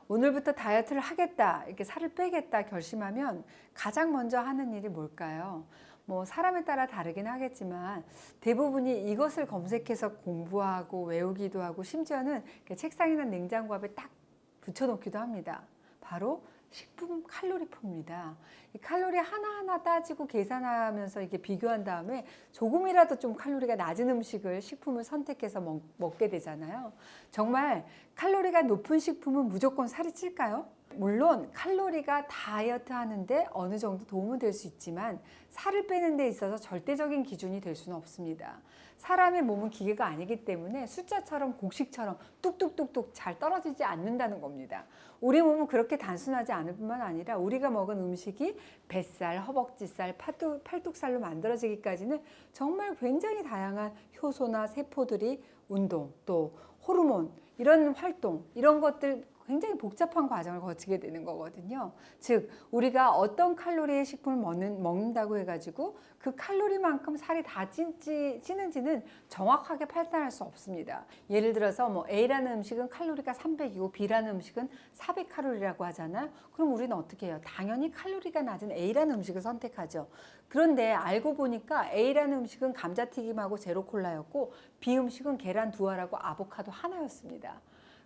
오늘부터 다이어트를 하겠다, 이렇게 살을 빼겠다 결심하면 가장 먼저 하는 일이 뭘까요? 뭐 사람에 따라 다르긴 하겠지만 대부분이 이것을 검색해서 공부하고 외우기도 하고 심지어는 책상이나 냉장고 앞에 딱 붙여놓기도 합니다. 바로 식품 칼로리표입니다. 이 칼로리 하나하나 따지고 계산하면서 이게 비교한 다음에 조금이라도 좀 칼로리가 낮은 음식을, 식품을 선택해서 먹게 되잖아요. 정말 칼로리가 높은 식품은 무조건 살이 찔까요? 물론 칼로리가 다이어트 하는데 어느 정도 도움은 될 수 있지만 살을 빼는 데 있어서 절대적인 기준이 될 수는 없습니다. 사람의 몸은 기계가 아니기 때문에 숫자처럼 공식처럼 뚝뚝뚝뚝 잘 떨어지지 않는다는 겁니다. 우리 몸은 그렇게 단순하지 않을 뿐만 아니라 우리가 먹은 음식이 뱃살, 허벅지살, 팔뚝살로 만들어지기까지는 정말 굉장히 다양한 효소나 세포들이 운동, 또 호르몬, 이런 활동, 이런 것들 굉장히 복잡한 과정을 거치게 되는 거거든요. 즉 우리가 어떤 칼로리의 식품을 먹는다고 해가지고 그 칼로리만큼 살이 다 찌는지는 정확하게 판단할 수 없습니다. 예를 들어서 뭐 A라는 음식은 칼로리가 300이고 B라는 음식은 400칼로리라고 하잖아요. 그럼 우리는 어떻게 해요? 당연히 칼로리가 낮은 A라는 음식을 선택하죠. 그런데 알고 보니까 A라는 음식은 감자튀김하고 제로콜라였고 B 음식은 계란 두 알하고 아보카도 하나였습니다.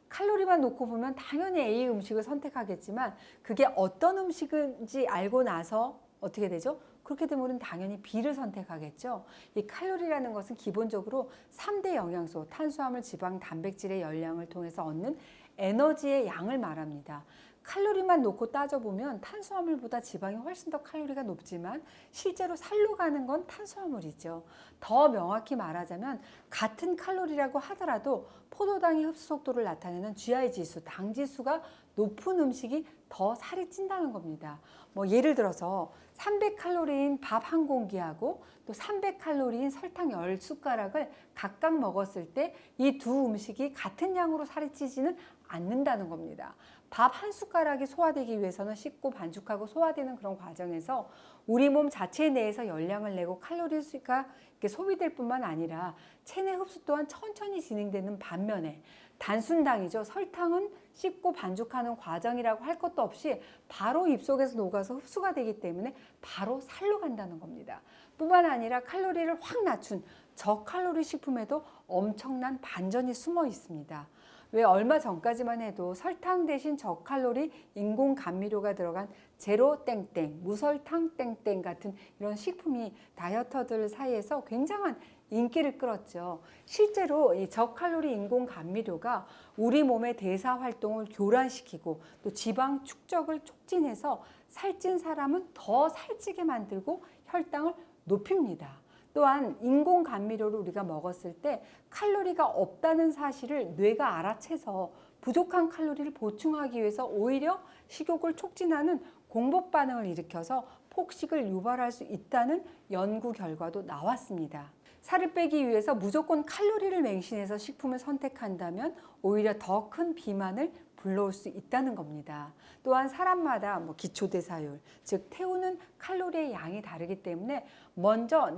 칼로리만 놓고 보면 당연히 A 음식을 선택하겠지만 그게 어떤 음식인지 알고 나서 어떻게 되죠? 그렇게 되면 우리는 당연히 B를 선택하겠죠. 이 칼로리라는 것은 기본적으로 3대 영양소, 탄수화물, 지방, 단백질의 열량을 통해서 얻는 에너지의 양을 말합니다. 칼로리만 놓고 따져보면 탄수화물보다 지방이 훨씬 더 칼로리가 높지만 실제로 살로 가는 건 탄수화물이죠. 더 명확히 말하자면 같은 칼로리라고 하더라도 포도당의 흡수 속도를 나타내는 GI 지수, 당 지수가 높은 음식이 더 살이 찐다는 겁니다. 뭐 예를 들어서 300칼로리인 밥 한 공기하고 또 300칼로리인 설탕 10숟가락을 각각 먹었을 때 이 두 음식이 같은 양으로 살이 찌지는 않는다는 겁니다. 밥 한 숟가락이 소화되기 위해서는 씹고 반죽하고 소화되는 그런 과정에서 우리 몸 자체 내에서 열량을 내고 칼로리가 소비될 뿐만 아니라 체내 흡수 또한 천천히 진행되는 반면에 단순당이죠. 설탕은 씹고 반죽하는 과정이라고 할 것도 없이 바로 입속에서 녹아서 흡수가 되기 때문에 바로 살로 간다는 겁니다. 뿐만 아니라 칼로리를 확 낮춘 저칼로리 식품에도 엄청난 반전이 숨어 있습니다. 왜 얼마 전까지만 해도 설탕 대신 저칼로리 인공 감미료가 들어간 제로 땡땡, 무설탕 땡땡 같은 이런 식품이 다이어터들 사이에서 굉장한 인기를 끌었죠. 실제로 이 저칼로리 인공 감미료가 우리 몸의 대사 활동을 교란시키고 또 지방 축적을 촉진해서 살찐 사람은 더 살찌게 만들고 혈당을 높입니다. 또한 인공 감미료를 우리가 먹었을 때 칼로리가 없다는 사실을 뇌가 알아채서 부족한 칼로리를 보충하기 위해서 오히려 식욕을 촉진하는 공복 반응을 일으켜서 폭식을 유발할 수 있다는 연구 결과도 나왔습니다. 살을 빼기 위해서 무조건 칼로리를 맹신해서 식품을 선택한다면 오히려 더 큰 비만을 불러올 수 있다는 겁니다. 또한 사람마다 기초대사율, 즉 태우는 칼로리의 양이 다르기 때문에 먼저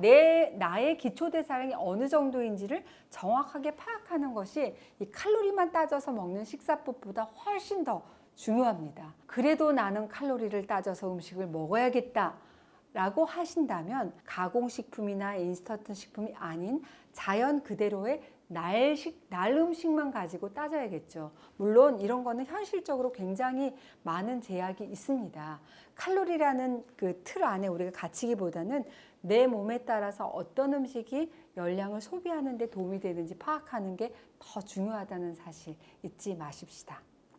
나의 기초대사량이 어느 정도인지를 정확하게 파악하는 것이 이 칼로리만 따져서 먹는 식사법보다 훨씬 더 중요합니다. 그래도 나는 칼로리를 따져서 음식을 먹어야겠다 라고 하신다면 가공식품이나 인스턴트 식품이 아닌 자연 그대로의 날 음식만 가지고 따져야겠죠. 물론 이런 거는 현실적으로 굉장히 많은 제약이 있습니다. 칼로리라는 그 틀 안에 우리가 갇히기보다는 내 몸에 따라서 어떤 음식이 열량을 소비하는 데 도움이 되는지 파악하는 게 더 중요하다는 사실 잊지 마십시다.